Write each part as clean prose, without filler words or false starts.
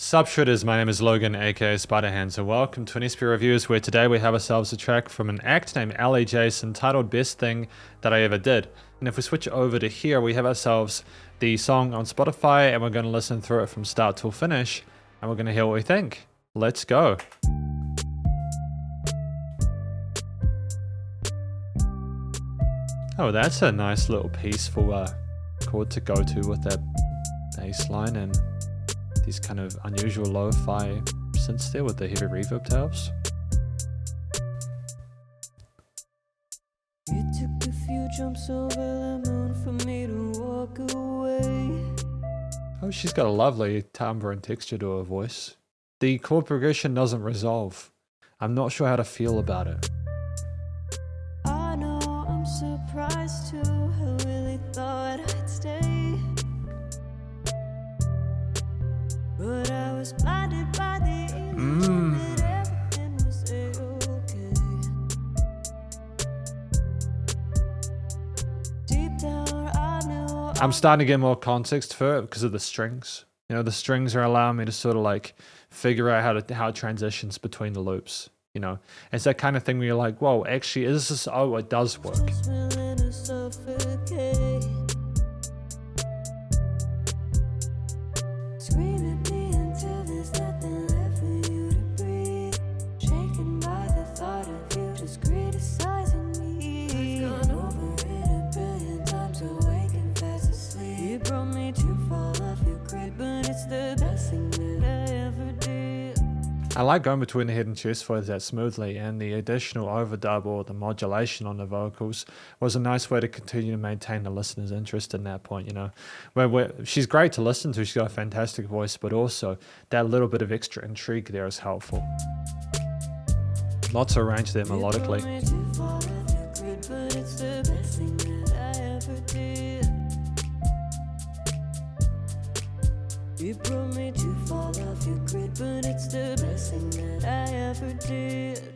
Sup Shredders, my name is Logan, aka Spiderhands, and welcome to an SP Reviews, where today we have ourselves a track from an act named Allie Jason titled Best Thing That I Ever Did. And if we switch over to here, we have ourselves the song on Spotify, and we're going to listen through it from start till finish, and we're going to hear what we think. Let's go. Oh, that's a nice little peaceful chord to go to with that bass line and these kind of unusual lo-fi synths there with the heavy reverb tails. It took a few jumps over the moon for me to walk away. Oh, she's got a lovely timbre and texture to her voice. The chord progression doesn't resolve. I'm not sure how to feel about it. I know I'm surprised too, I really thought I'd stay. But I was blinded by the illusion that everything was okay. Deep down I knew I'm starting to get more context for it because of the strings. You know, the strings are allowing me to sort of like figure out how it transitions between the loops. You know, it's that kind of thing where you're like, whoa, actually, is this, oh, it does work. just willing to suffocate. Scream at me until there's nothing left for you to breathe. Shaken by the thought of you just criticizing me. I've gone over it a billion times, awake and fast asleep. You brought me too far off your grid, but it's the best thing that I ever did. I like going between the head and chest voice that smoothly, and the additional overdub or the modulation on the vocals was a nice way to continue to maintain the listener's interest in that point, you know. Where she's great to listen to, she's got a fantastic voice, but also that little bit of extra intrigue there is helpful. Lots of range there melodically. You brought me too far off your grid, but it's the best thing that I ever did.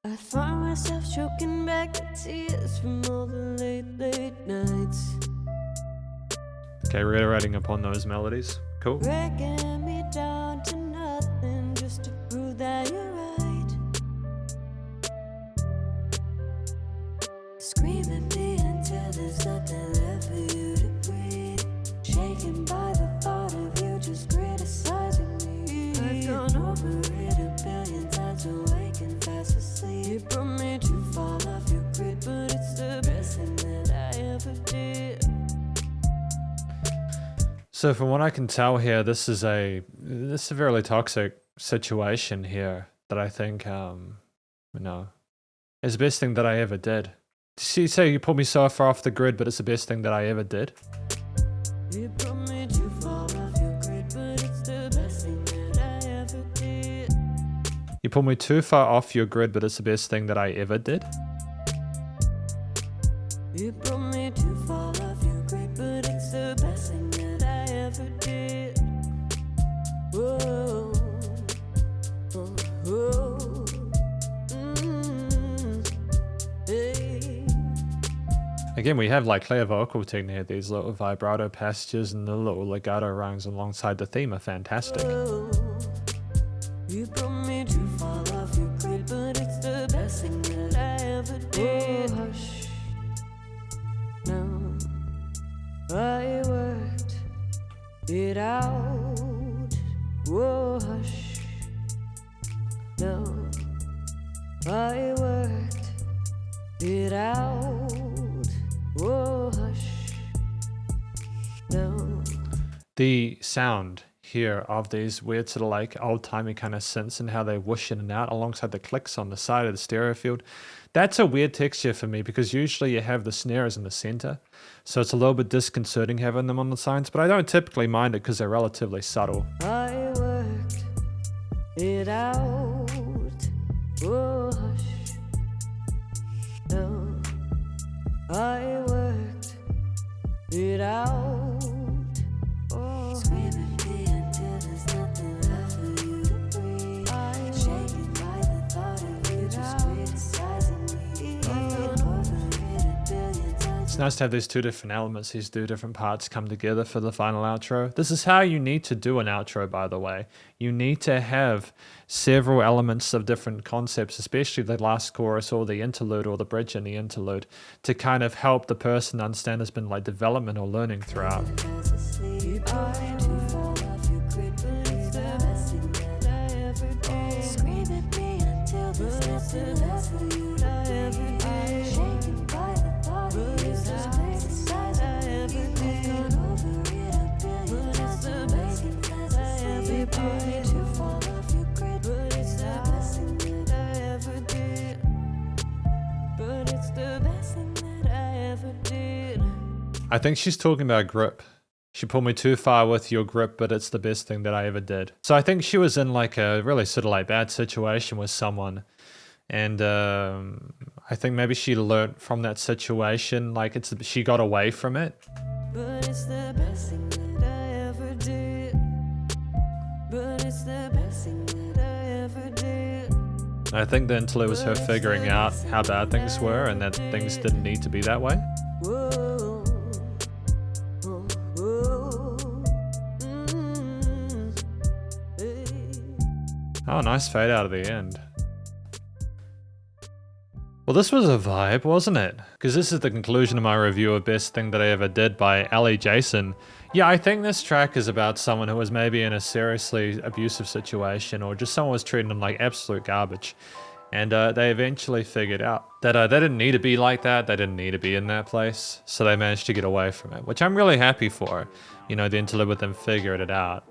I find myself choking back the tears from all the late nights. Okay, reiterating upon those melodies. Cool. Breaking me down to nothing just to prove that you're right. Scream at me until there's nothing left for you to breathe. Shaken by the thought of you just criticizing me. I've gone over it a billion times, awake and fast asleep. You brought me too far off your grid, but it's the best thing that I ever did. So from what I can tell here, this is a really toxic situation here that I think, you know, is the best thing that I ever did. You say you pulled me so far off the grid, but it's the best thing that I ever did. You brought me too far off your grid, but it's the best thing that I ever did. You pulled me too far off your grid, but it's the best thing that I ever did. You brought me too far off your grid, but it's the best thing that I ever did. Whoa, oh, oh, hey. Again, we have like clear vocal technique here. These little vibrato passages and the little legato rungs alongside the theme are fantastic. You brought me too far off your grid, but it's the best thing that I ever did. Oh, hush. No, I worked it out. Whoa, hush. No, I worked it out. Whoa, hush. No. The sound here of these weird sort of like old-timey kind of synths and how they whoosh in and out alongside the clicks on the side of the stereo field, that's a weird texture for me because usually you have the snares in the center, so it's a little bit disconcerting having them on the sides, but I don't typically mind it because they're relatively subtle. I worked it out. Whoa, hush. No, I worked it out. Oh, scream at me until there's nothing left for you to breathe. Shaken by the thought of you just criticizing me. I've gone over it a billion times. nice to have these two different elements, these two different parts come together for the final outro. This is how you need to do an outro, by the way. You need to have several elements of different concepts, especially the last chorus or the interlude or the bridge in the interlude, to kind of help the person understand there's been like development or learning throughout. I think she's talking about grip. She pulled me too far with your grip, but it's the best thing that I ever did. So I think she was in like a really sort of like bad situation with someone. And I think maybe she learned from that situation, like she got away from it. But it's the best thing that I ever did. But it's the best thing that I ever did. I think the interlude was her figuring out how bad things were and that things didn't need to be that way. Oh, nice fade out of the end. Well, this was a vibe, wasn't it? Because this is the conclusion of my review of Best Thing That I Ever Did by Allie Jason. Yeah, I think this track is about someone who was maybe in a seriously abusive situation, or just someone was treating them like absolute garbage. And they eventually figured out that they didn't need to be like that, they didn't need to be in that place, so they managed to get away from it, which I'm really happy for. You know, the interlude with them figured it out.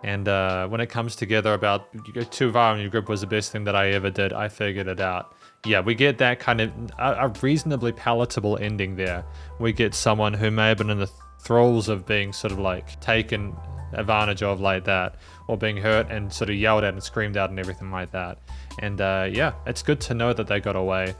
And when it comes together about too far in your grip was the best thing that I ever did, I figured it out. Yeah, we get that kind of a reasonably palatable ending there. We get someone who may have been in the thralls of being sort of like taken advantage of like that, or being hurt and sort of yelled at and screamed at and everything like that. And yeah, it's good to know that they got away.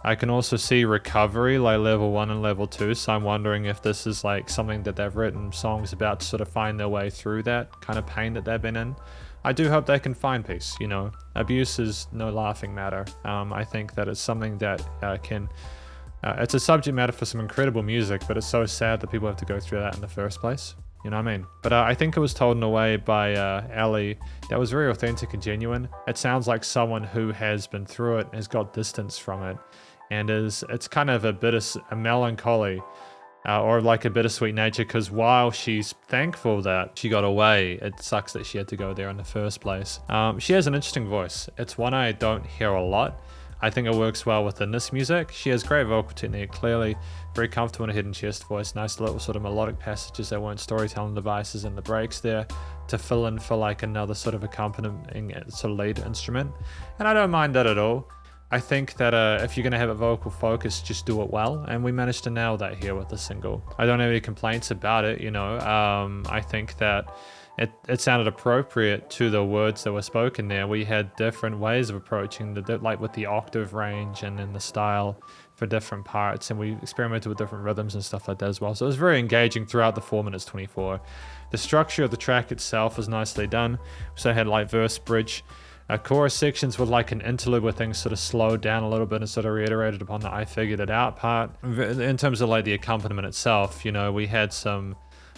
I can also see recovery like level 1 and level 2, so I'm wondering if this is like something that they've written songs about to sort of find their way through that kind of pain that they've been in. I do hope they can find peace, you know. Abuse is no laughing matter. I think that it's something that it's a subject matter for some incredible music, but it's so sad that people have to go through that in the first place. You know what I mean? But I think it was told in a way by Allie that was very authentic and genuine. It sounds like someone who has been through it, has got distance from it, and it's kind of a melancholy or like a bittersweet nature, because while she's thankful that she got away, it sucks that she had to go there in the first place. She has an interesting voice. It's one I don't hear a lot. I think it works well within this music. She has great vocal technique, clearly very comfortable in a hidden chest voice, nice little sort of melodic passages that weren't storytelling devices in the breaks there to fill in for like another sort of accompanying sort of lead instrument. And I don't mind that at all. I think that if you're going to have a vocal focus, just do it well, and we managed to nail that here with the single. I don't have any complaints about it, you know. I think that it sounded appropriate to the words that were spoken there. We had different ways of approaching like with the octave range and then the style for different parts, and we experimented with different rhythms and stuff like that as well. So it was very engaging throughout the 4 minutes 24. The structure of the track itself was nicely done. So I had like verse, bridge, chorus sections with like an interlude where things sort of slowed down a little bit and sort of reiterated upon the I figured it out part. In terms of like the accompaniment itself, you know, we had some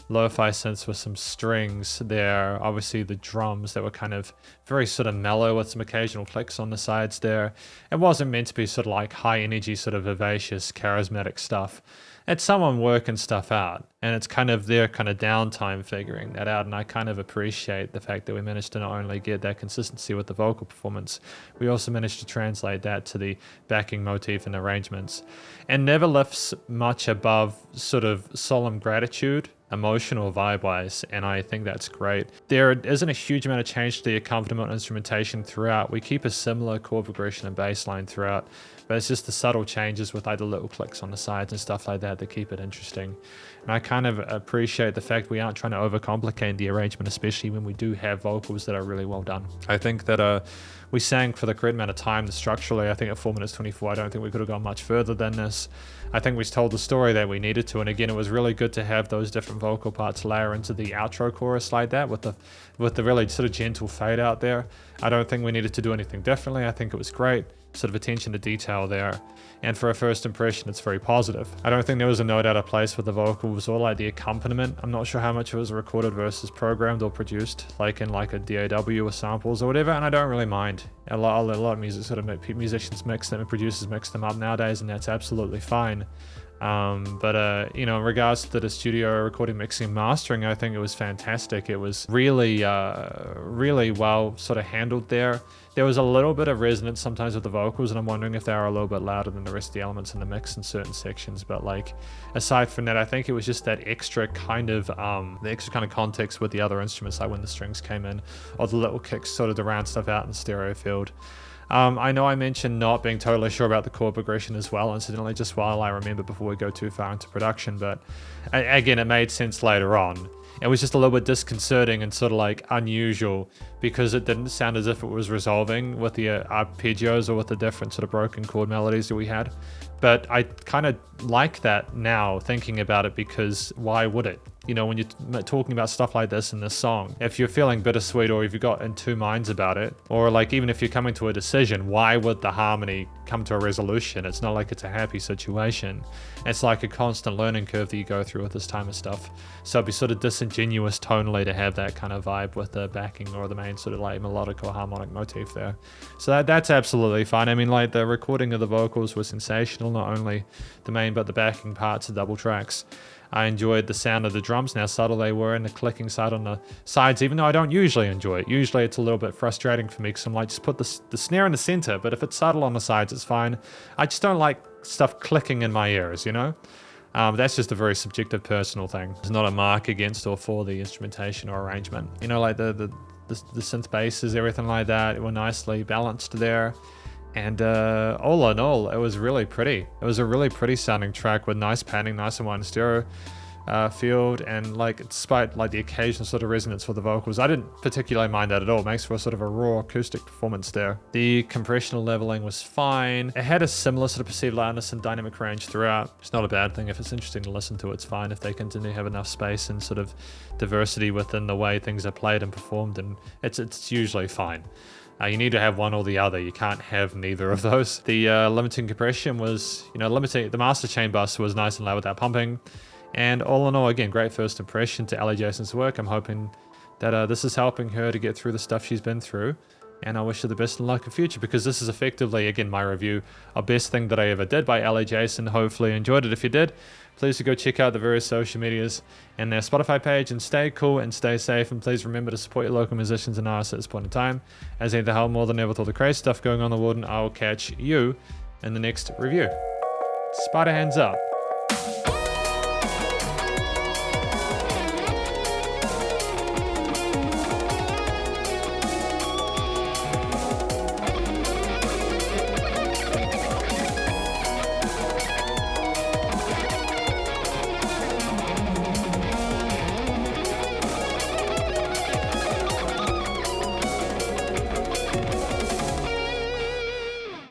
lo-fi synths with some strings there, obviously the drums that were kind of very sort of mellow with some occasional clicks on the sides there. It wasn't meant to be sort of like high energy, sort of vivacious, charismatic stuff. It's someone working stuff out, and it's kind of their kind of downtime figuring that out, and I kind of appreciate the fact that we managed to not only get that consistency with the vocal performance, we also managed to translate that to the backing motif and arrangements, and never lifts much above sort of solemn gratitude, emotional vibe-wise, and I think that's great. There isn't a huge amount of change to the accompaniment instrumentation throughout. We keep a similar chord progression and bass line throughout, but it's just the subtle changes with like the little clicks on the sides and stuff like that that keep it interesting. And I kind of appreciate the fact we aren't trying to overcomplicate the arrangement, especially when we do have vocals that are really well done. I think that we sang for the correct amount of time. Structurally, I think at 4 minutes 24, I don't think we could have gone much further than this. I think we told the story that we needed to, and again, it was really good to have those different vocal parts layer into the outro chorus like that with the really sort of gentle fade out there. I don't think we needed to do anything differently. I think it was great. sort of attention to detail there. And for a first impression, it's very positive. I don't think there was a note out of place with the vocals or like the accompaniment. I'm not sure how much it was recorded versus programmed or produced, like in like a DAW or samples or whatever, and I don't really mind. A lot of music sort of musicians mix them and producers mix them up nowadays, and that's absolutely fine. You know, in regards to the studio recording, mixing, mastering, I think it was fantastic. It was really, really well sort of handled there. There was a little bit of resonance sometimes with the vocals, and I'm wondering if they are a little bit louder than the rest of the elements in the mix in certain sections. But like, aside from that, I think it was just that extra kind of, the extra kind of context with the other instruments, like when the strings came in, or the little kicks sort of to round stuff out in the stereo field. I know I mentioned not being totally sure about the chord progression as well, incidentally, just while I remember before we go too far into production, but again, it made sense later on. It was just a little bit disconcerting and sort of like unusual because it didn't sound as if it was resolving with the arpeggios or with the different sort of broken chord melodies that we had. But I kind of like that now, thinking about it, because why would it? You know, when you're talking about stuff like this in this song, if you're feeling bittersweet or if you've got in two minds about it, or like even if you're coming to a decision, why would the harmony come to a resolution? It's not like it's a happy situation. It's like a constant learning curve that you go through with this type of stuff. So it'd be sort of disingenuous tonally to have that kind of vibe with the backing or the main sort of like melodic or harmonic motif there. So that's absolutely fine. I mean, like the recording of the vocals was sensational, not only the main but the backing parts, the double tracks. I enjoyed the sound of the drums, and how subtle they were, and the clicking side on the sides, even though I don't usually enjoy it. Usually it's a little bit frustrating for me because I'm like, just put the snare in the center, but if it's subtle on the sides, it's fine. I just don't like stuff clicking in my ears, you know? That's just a very subjective personal thing. It's not a mark against or for the instrumentation or arrangement. You know, like the synth basses, everything like that, were nicely balanced there. And all in all, it was really pretty. It was a really pretty sounding track with nice panning, nice and wide stereo field, and like despite like the occasional sort of resonance for the vocals, I didn't particularly mind that at all. It makes for a sort of a raw acoustic performance there. The compressional leveling was fine. It had a similar sort of perceived loudness and dynamic range throughout. It's not a bad thing. If it's interesting to listen to, it's fine. If they continue to have enough space and sort of diversity within the way things are played and performed, and it's usually fine. You need to have one or the other. You can't have neither of those. The limiting compression was, you know, limiting. The master chain bus was nice and loud without pumping. And all in all, again, great first impression to Allie Jason's work. I'm hoping that this is helping her to get through the stuff she's been through. And I wish her the best in luck in future, because this is effectively, again, my review of Best Thing That I Ever Did by Allie Jason. Hopefully you enjoyed it. If you did, please do go check out the various social medias and their Spotify page, and stay cool and stay safe. And please remember to support your local musicians and artists at this point in time, as they need the help more than ever with all the crazy stuff going on in the world. And I will catch you in the next review. Spiderhands out.